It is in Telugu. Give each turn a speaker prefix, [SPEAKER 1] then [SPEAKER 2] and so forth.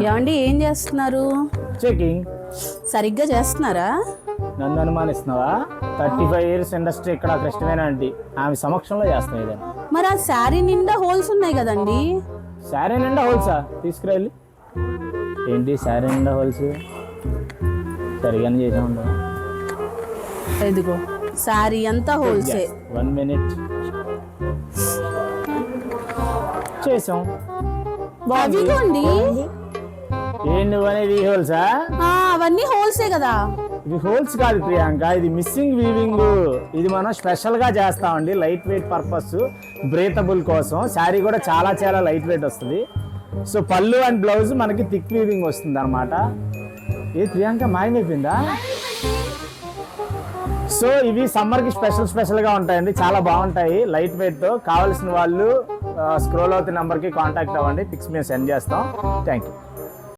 [SPEAKER 1] ఏమండి ఏం చేస్తున్నారు?
[SPEAKER 2] చెకింగ్.
[SPEAKER 1] సరిగ్గా చేస్తున్నారా?
[SPEAKER 2] నన్ను అనుమానిస్తున్నావా? 35 years ఇండస్ట్రీ ఇక్కడ కృష్ణవేనా ఆంటీ, ఆమె సమక్షంలో చేస్తాం ఏదైనా.
[SPEAKER 1] మరి ఆ శారీ నిండా హోల్స్ ఉన్నాయి కదండి.
[SPEAKER 2] శారీ నిండా హోల్సా? తీసుకురాలి. ఏంటి శారీ నిండా హోల్స్? సరిగానే చేసా ఉండవు.
[SPEAKER 1] ఎదుగో శారీ అంతా హోల్సే.
[SPEAKER 2] 1 minute చేసాం.
[SPEAKER 1] అదిగోండి.
[SPEAKER 2] ఏంటి అనేది ఈ హోల్సా?
[SPEAKER 1] అవన్నీ హోల్సే కదా.
[SPEAKER 2] ఇది హోల్స్ కాదు ప్రియాంక, ఇది మిస్సింగ్ వీవింగ్. ఇది మనం స్పెషల్ గా చేస్తామండి, లైట్ వెయిట్ పర్పస్, బ్రేతబుల్ కోసం. శారీ కూడా చాలా చాలా లైట్ వెయిట్ వస్తుంది. సో పళ్ళు అండ్ బ్లౌజ్ మనకి థిక్ వీవింగ్ వస్తుంది అనమాట. ఏ ప్రియాంక మాయమైపోయిందా? సో ఇవి సమ్మర్కి స్పెషల్గా ఉంటాయండి, చాలా బాగుంటాయి లైట్ వెయిట్తో. కావాల్సిన వాళ్ళు స్క్రోల్ అవుతున్న నెంబర్కి కాంటాక్ట్ అవ్వండి, పిక్స్ మేము సెండ్ చేస్తాం. Thank you.